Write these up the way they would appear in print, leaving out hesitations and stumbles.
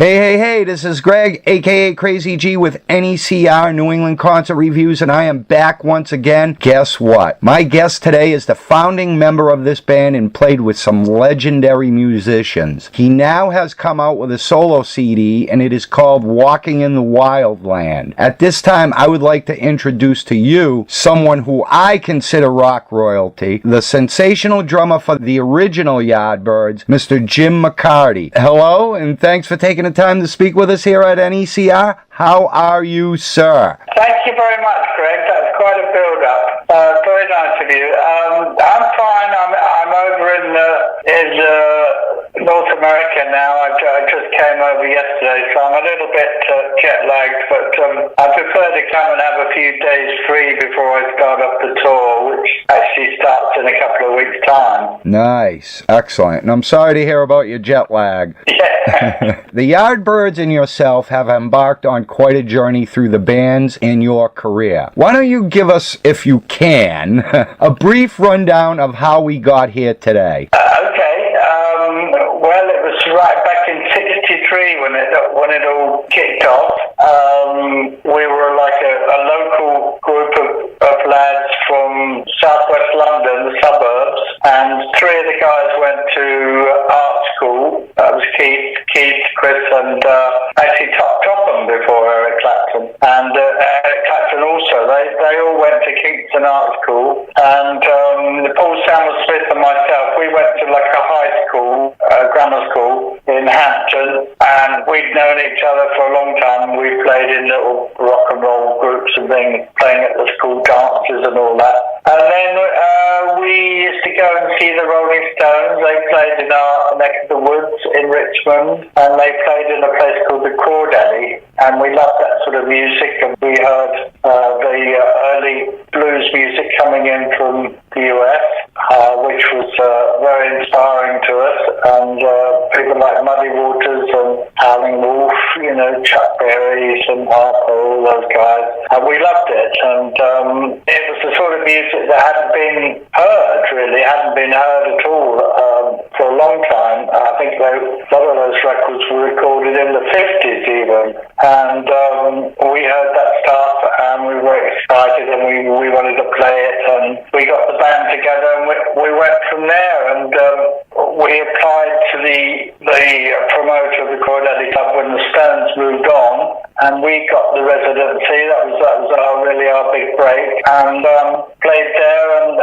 Hey, this is Greg, aka Crazy G with NECR New England Concert Reviews, and I am back once again. Guess what? My guest today is the founding member of this band and played with some legendary musicians. He now has come out with a solo CD, and it is called Walking in the Wild Land. At this time, I would like to introduce to you someone who I consider rock royalty, the sensational drummer for the original Yardbirds, Mr. Jim McCarty. Hello, and thanks for taking the time to speak with us here at NECR. How are you, sir? Thank you very much, Greg. That's quite a build-up. Very nice of you. I'm fine. I'm over in North America now. I just came over yesterday, so I'm a little bit jet-lagged, but I prefer to come and have a few days free before I start up the tour, which actually starts in a couple of weeks' time. Nice. Excellent. And I'm sorry to hear about your jet lag. Yeah. The Yardbirds and yourself have embarked on quite a journey through the bands in your career. Why don't you give us, if you can, a brief rundown of how we got here today? Okay. Well, it was right back in '63 when it all kicked off. We were like a local group of lads from southwest London, the suburbs, and three of the guys went to art school. That was Keith, Chris, and actually Topham before Eric Clapton. And Eric Clapton also. They all went to Kingston Art School. And Paul Samuel Smith and myself, we went to like a high school, grammar school in Hampton, and we'd known each other for a long time. We played in little rock and roll groups and things, playing at the school dances and all that. And then we used to go and see the Rolling Stones. They played in our neck of the woods in Richmond, and they played in a place called the Crawdaddy, and we loved that sort of music, and we heard the early blues music coming in from the US, which was very inspiring to us, and people like Muddy Waters and Howling Wolf, Chuck Berry and Harper, all those guys. And we loved it, and it was the sort of music that hadn't been heard, really, hadn't been heard at all for a long time. I think a lot of those records were recorded in the 50s even, and we heard that stuff, and we were excited, and we wanted to play it, and we got the band together, and we went from there, and we applied to the promoter of the Crawdaddy Club when the Stones moved on, and we got the residency. That was really our big break, and played there, and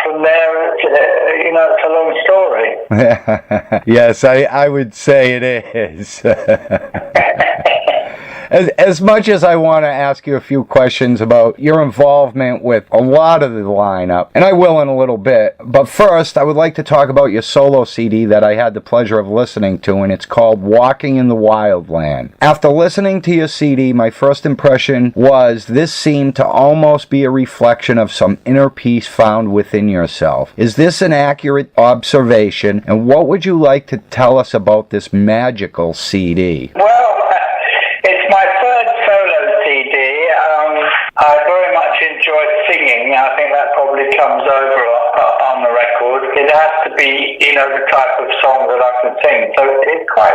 from there, it's a long story. Yes, I would say it is. As much as I want to ask you a few questions about your involvement with a lot of the lineup, and I will in a little bit, but first I would like to talk about your solo CD that I had the pleasure of listening to, and it's called Walking in the Wild Land. After listening to your CD, my first impression was this seemed to almost be a reflection of some inner peace found within yourself. Is this an accurate observation, and what would you like to tell us about this magical CD? Well, it's my third solo CD. I very much enjoy singing. I think that probably comes over on the record. It has to be, the type of song that I can sing. So it's quite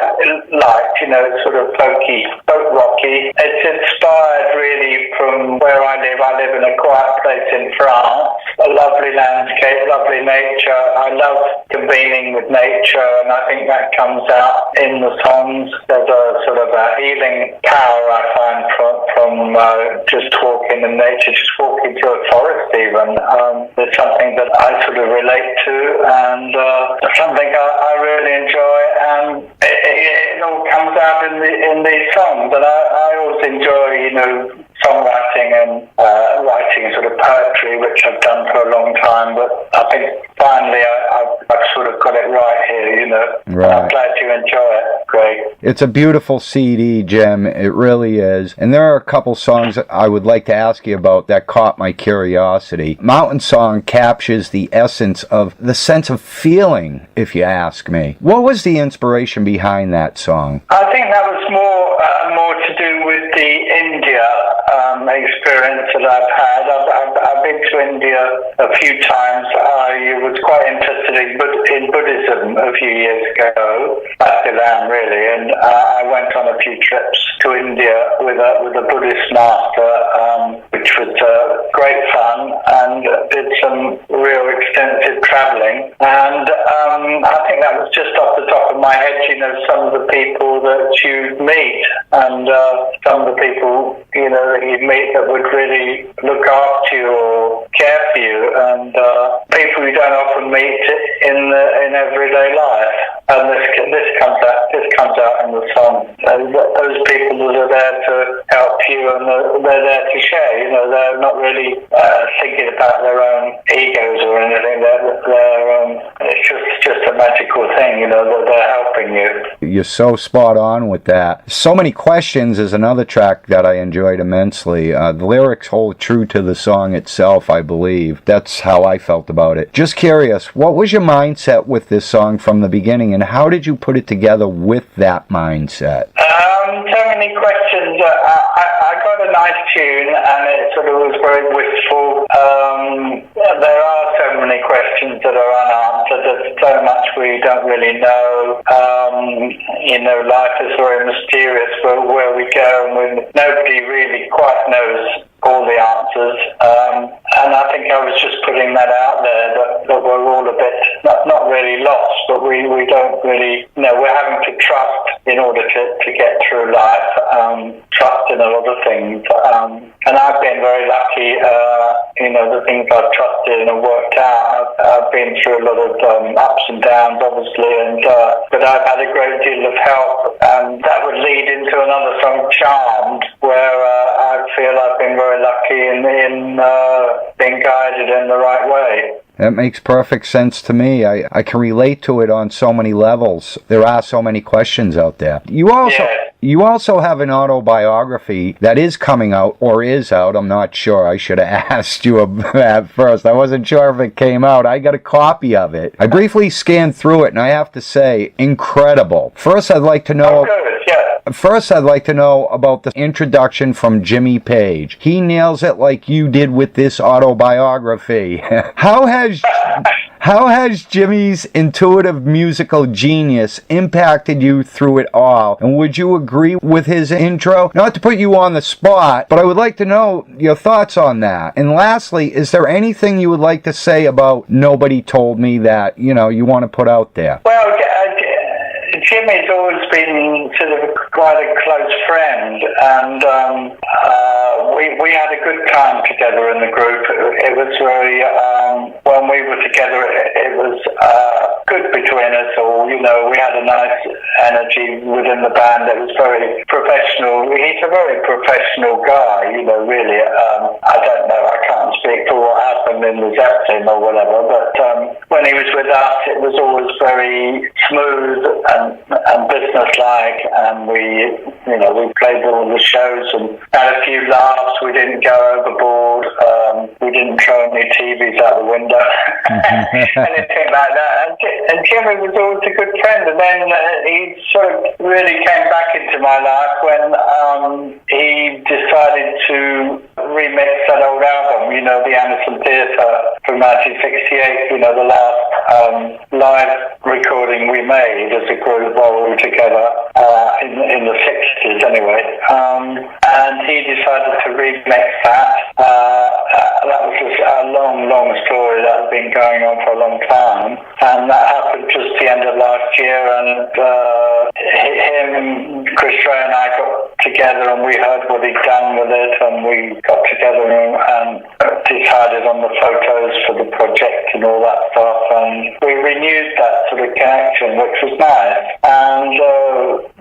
light, sort of folky, folk rocky. It's inspired really from where I live. I live in a quiet place in France. A lovely landscape, lovely nature. I love convening with nature, and I think that comes out in the songs. There's a sort of a healing power I find from just walking in nature, just walking through a forest even. There's something that I sort of relate to, and something I really enjoy, and it all comes out in these songs. And I always enjoy, songwriting and writing sort of poetry, which I've done for a long time, but I think finally I've sort of got it right here, Right. I'm glad you enjoy it, Greg. It's a beautiful CD, Jim. It really is. And there are a couple songs that I would like to ask you about that caught my curiosity. Mountain Song captures the essence of the sense of feeling, if you ask me. What was the inspiration behind that song? I think that was more to do with the India experience that I've had. I've been to India a few times. I was quite interested in Buddhism a few years ago. I still am, really. And I went on trips to India with a Buddhist master, which was great fun, and did some real extensive traveling. And I think that was just off the top of my head, some of the people that you meet, and some of the people, that you meet that would really look after you or care for you, and people you don't often meet in everyday life. And this comes out in the song. Those people that are there to help you, and they're there to share. They're not really thinking about their own egos or anything. It's just a magical thing, that they're helping you. You're so spot on with that. So Many Questions is another track that I enjoyed immensely. The lyrics hold true to the song itself, I believe. That's how I felt about it. Just curious, what was your mindset with this song from the beginning, and how did you put it together with that mindset? So Many Questions. I got a nice tune, and it sort of was very wistful. There are so many questions that are unanswered. There's so much we don't really know. Life is very mysterious where we go, and nobody really quite knows all the answers. And I think I was just putting that out there, that we're all a bit, not really lost, but we don't really, we're having to trust in order to get through life, trust in a lot of things. And I've been very lucky, the things I've trusted and have worked out. I've been through a lot of ups and downs, obviously, but I've had a great deal of help, and that would lead into another song, Charmed, where I feel I've been very lucky in being guided in the right way. That makes perfect sense to me. I can relate to it on so many levels. There are so many questions out there. You also have an autobiography that is coming out, or is out. I'm not sure. I should have asked you at first. I wasn't sure if it came out. I got a copy of it. I briefly scanned through it, and I have to say, incredible. First, I'd like to know... First, I'd like to know about the introduction from Jimmy Page. He nails it like you did with this autobiography. How has Jimmy's intuitive musical genius impacted you through it all? And would you agree with his intro? Not to put you on the spot, but I would like to know your thoughts on that. And lastly, is there anything you would like to say about Nobody Told Me that, you want to put out there? Well, Jimmy's always been sort of quite a close friend, and we had a good time together in the group. It was very, when we were together, it was good between us all. We had a nice energy within the band. It was very professional. He's a very professional guy, really. I don't know, I can't speak for what happened in the Zeppelin or whatever, but when he was with us, it was always very smooth and businesslike, and we played all the shows and had a few laughs. We didn't go overboard. We didn't throw any TVs out the window, anything like that. And Jimmy was always a good friend. And then he sort of really came back into my life when he decided to remix that old album, the Anderson Theatre from 1968, the last live recording we made as a group while we were together in the 60s anyway. And he decided to remix that. That was just a long story that had been going on for a long time. And that happened just the end of last year, and him, Chris Ray and I got together and we heard what he'd done with it, and we got together and decided on the photos for the project and all that stuff, and we renewed that sort of connection, which was nice. And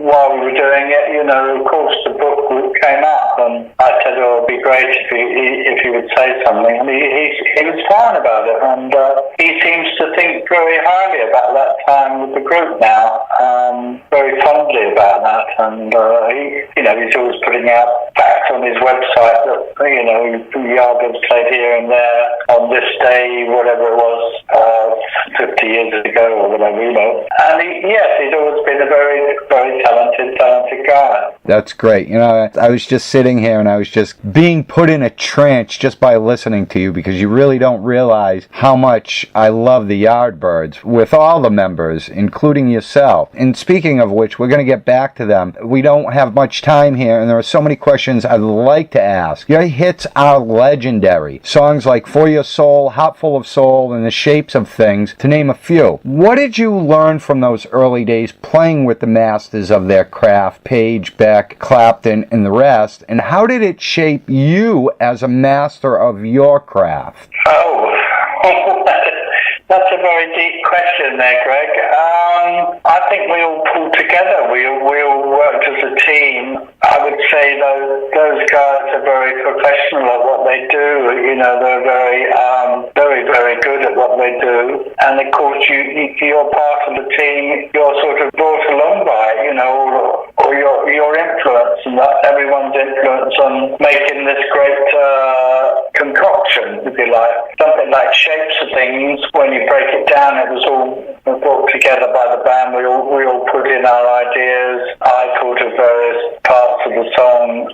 while we were doing it, of course the book came up, and I said, it would be great if he would say something, and he was fine about it, and he seems to think very highly about that time with the group now, very fondly about that, and he's always putting out facts on his website that Yardbirds played here and there on this day, whatever it was, 50 years ago or whatever, And he's always been a very, very talented guy. That's great. You know, I was just sitting here and I was just being put in a trance just by listening to you, because you really don't realize how much I love the Yardbirds with all the members, including yourself. And speaking of which, we're going to get back to them. We don't have much time here, and there are so many questions I'd like to ask. Your hits are legendary. Songs like For Your Soul, Hot Full of Soul, and The Shapes of Things, to name a few. What did you learn from those early days playing with the masters of their craft, Page, Beck, Clapton, and the rest, and how did it shape you as a master of your craft? Oh, that's a very deep question there, Greg. I think we all pulled together. We all worked as a team. I would say those guys are very professional at what they do. You know, they're very good at what they do. And of course, you're part of the team. You're sort of brought along by it, you know, or your influence, and everyone's influence on making this great concoction, if you like. Something like Shapes of Things, when you break it down, it was all brought together by the band. We all put in our ideas. I thought of various parts of the song.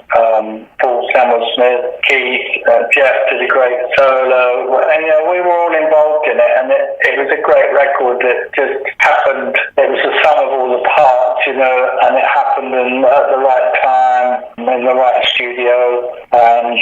Paul Samuel-Smith, Keith, Jeff did a great solo, and we were all involved in it. And it was a great record that just happened. It was the sum of all the parts, you know, and it happened at the right time, in the right studio. And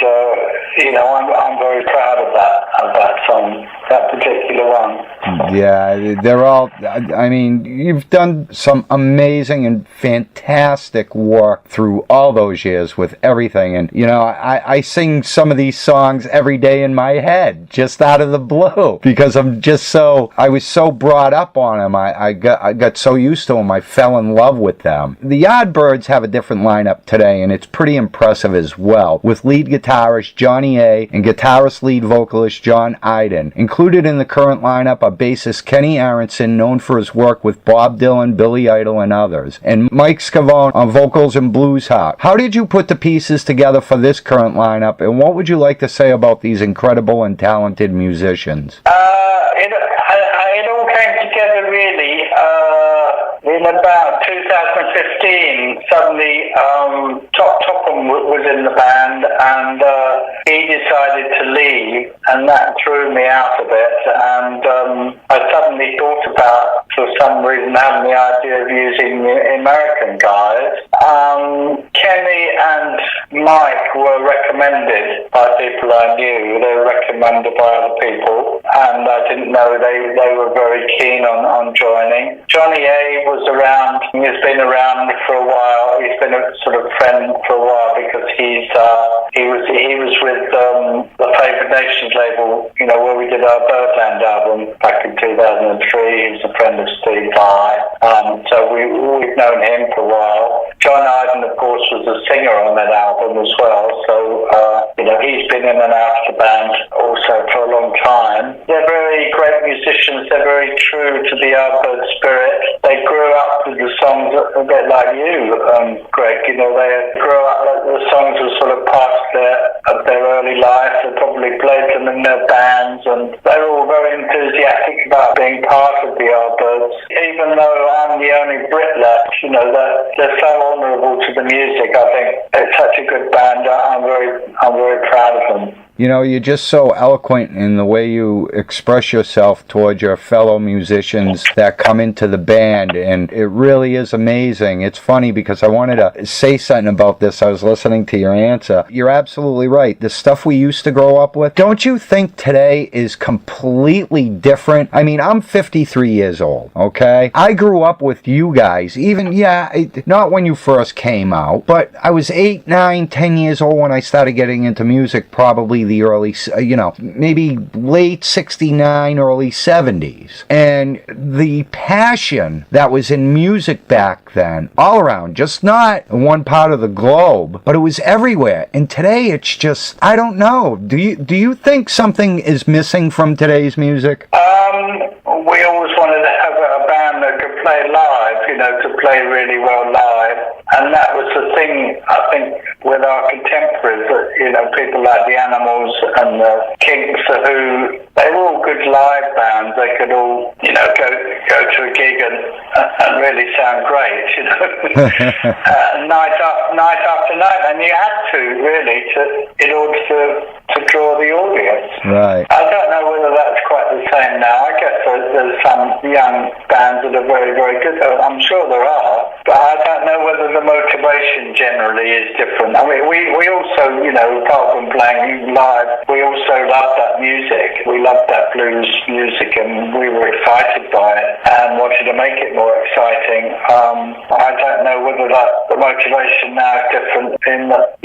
you know, I'm very proud of that song, that particular one. Yeah, they're all, I mean, you've done some amazing and fantastic work through all those years with everything. And, you know, I sing some of these songs every day in my head, just out of the blue, because I was so brought up on them. I got so used to them, I fell in love with them. The Yardbirds have a different lineup today, and it's pretty impressive as well, with lead guitarist Johnny A. and guitarist lead vocalist John Iden. Included in the current lineup are bassist Kenny Aronson, known for his work with Bob Dylan, Billy Idol, and others, and Mike Scavone on vocals and blues harp. How did you put the pieces together for this current lineup, and what would you like to say about these incredible and talented musicians? It all came together really in about 2015. Suddenly, Topham was in the band, and he decided to leave, and that threw me out of it. And I suddenly thought about, for some reason, having the idea of using the American guys. Kenny and Mike were recommended by people I knew. They were recommended by other people, and I didn't know they were very keen on joining. Johnny A was around. He's been around for a while. He's been a sort of friend for a while, because he was with the Favored Nations label, you know, where we did our Birdland album back in 2003. He was a friend of Steve Vai. So we've known him for a while. John Iden, of course, was a singer on that album as well. So, you know, he's been in and out of the band also for a long time. They're very great musicians. They're very true to the Yardbird spirit. They grew up with the songs a bit like you, Greg. You know, they grew up, the songs were sort of part of their early life. They probably played them in their bands, and they were all very enthusiastic about being part of the Yardbirds. Even though I'm the only Brit left, you know, they're so honourable to the music. I think it's such a good band. I'm very proud of them. You know, you're just so eloquent in the way you express yourself towards your fellow musicians that come into the band, and it really is amazing. It's funny because I wanted to say something about this. I was listening to your answer. You're absolutely right. The stuff we used to grow up with, don't you think today is completely different? I mean, I'm 53 years old, okay? I grew up with you guys, even, not when you first came out, but I was 8, 9, 10 years old when I started getting into music, probably the early, maybe late 69, early 70s. And the passion that was in music back then, all around, just not in one part of the globe, but it was everywhere. And today it's just, I don't know. Do you think something is missing from today's music? We always wanted to have a band that could play live, you know, to play really well live. And that was the thing, I think, with our contemporaries, you know, people like the Animals and the Kinks, who they were all good live bands. They could all, go to a gig and really sound great, night after night. And you had to really in order to draw the audience. Right. I don't know whether that's quite the same now. I guess there's some young bands that are very, very good. I'm sure there are, but I don't know whether the motivation generally is different. I mean, we also, apart from playing live, we also loved that music. We loved that blues music, and we were excited by it and wanted to make it more exciting. I don't know whether the motivation now is different in that,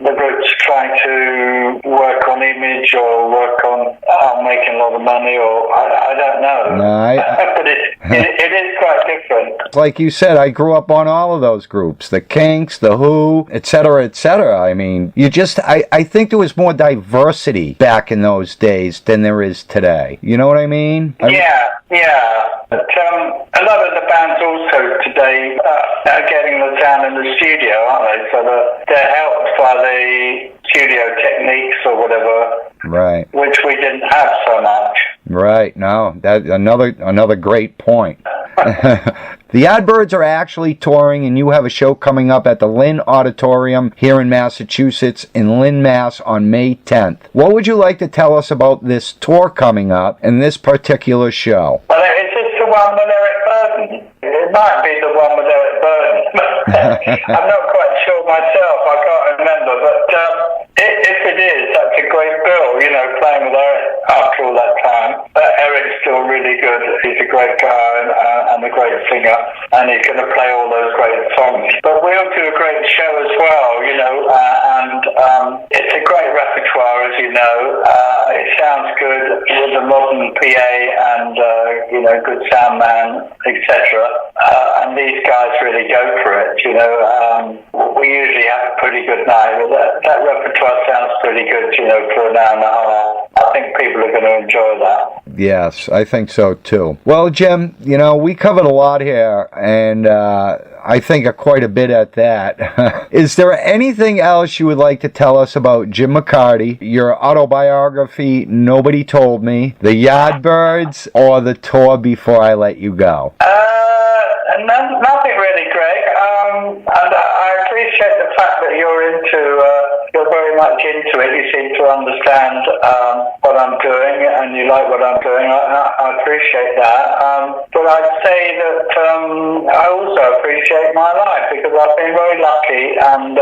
the group's trying to work on image or work on making a lot of money, or I don't know. No, but it is quite different. Like you said, I grew up on all of those groups, the Kinks, the Who, etc., etc. I mean, I think there was more diversity back in those days than there is today. You know what I mean? Yeah. But a lot of the bands also today are getting the sound in the studio, aren't they? So they're helped by the studio techniques or whatever. Right. Which we didn't have so much. Right. No, that's another great point. The Yardbirds are actually touring, and you have a show coming up at the Lynn Auditorium here in Massachusetts, in Lynn, Mass, on May 10th. What would you like to tell us about this tour coming up and this particular show? Well, is this the one with Eric Burden? It might be the one with Eric Burden. I'm not quite sure myself. I can't remember. But if it is, that's a great bill, playing with Eric after all that time. But Eric's still really good. He's a great guy and a great singer, and he's going to play all those great songs. But we'll do a great show as well, and it's a great repertoire, as you know. It sounds good with a modern PA and, good sound man, etc. And these guys really go for it, We usually have a pretty good night. That repertoire sounds pretty good, for an hour and a half. I think people are going to enjoy that. Yes, I think so too. Well, Jim, we covered a lot here, and I think quite a bit at that. Is there anything else you would like to tell us about Jim McCarty, your autobiography, Nobody Told Me, the Yardbirds, or the tour before I let you go? Nothing really, Greg. And I appreciate the fact that you're very much into it. You seem to understand what I'm doing, and you like what I'm doing. I appreciate that. But I'd say that I also appreciate my life, because I've been very lucky, and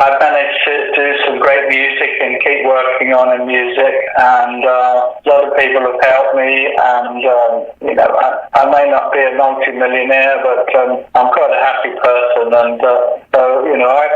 I've managed to do some great music and keep working on in music, and a lot of people have helped me, and I may not be a multi-millionaire, but I'm quite a happy person, and I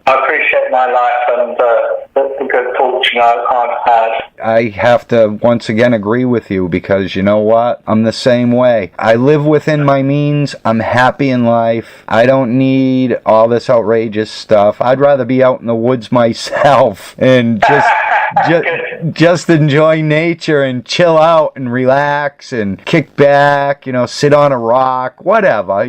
appreciate my life and the good fortune I've had. I have to once again agree with you, because you know what? I'm the same way. I live within my means. I'm happy in life. I don't need all this outrageous stuff. I'd rather be out in the woods myself and just enjoy nature and chill out and relax and kick back, sit on a rock, whatever,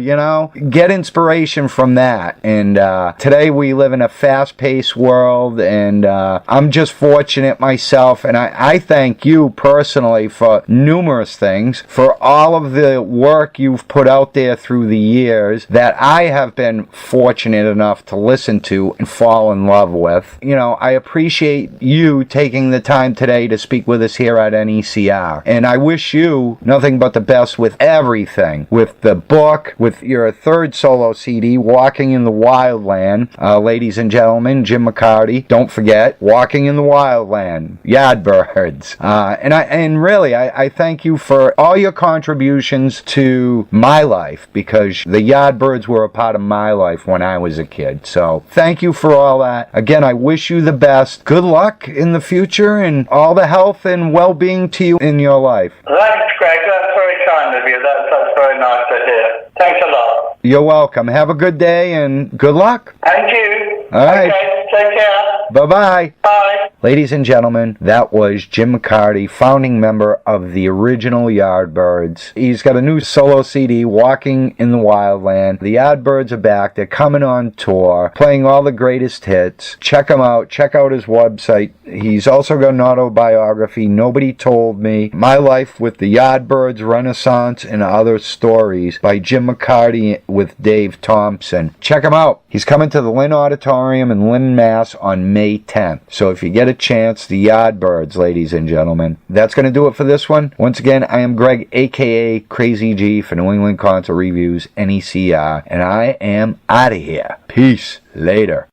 get inspiration from that. And today we live in a fast-paced world, and I'm just fortunate myself, and I thank you personally for numerous things, for all of the work you've put out there through the years that I have been fortunate enough to listen to and fall in love with. I appreciate you taking the time today to speak with us here at NECR, and I wish you nothing but the best with everything, with the book, with your third solo CD, Walking in the Wildland. Ladies and gentlemen, Jim McCarty, don't forget, Walking in the Wildland, Yardbirds. And really, I thank you for all your contributions to my life, because the Yardbirds were a part of my life when I was a kid. So thank you for all that. Again, I wish you the best. Good luck in the future, and all the health and well-being to you in your life. Thanks, Greg. That's very kind of you. That's very nice to hear. Thanks a lot. You're welcome. Have a good day, and good luck. Thank you. All right. Okay, take care. Bye-bye. Bye. Ladies and gentlemen, that was Jim McCarty, founding member of the original Yardbirds. He's got a new solo CD, Walking in the Wildland. The Yardbirds are back. They're coming on tour, playing all the greatest hits. Check him out. Check out his website. He's also got an autobiography, Nobody Told Me, My Life with the Yardbirds, Renaissance, and Other Stories by Jim McCarty with Dave Thompson. Check him out. He's coming to the Lynn Auditorium in Lynn, Mass. on May 10th. So if you get a chance, the Yardbirds, ladies and gentlemen. That's going to do it for this one. Once again, I am Greg, a.k.a. Crazy G for New England Concert Reviews, NECR, and I am out of here. Peace. Later.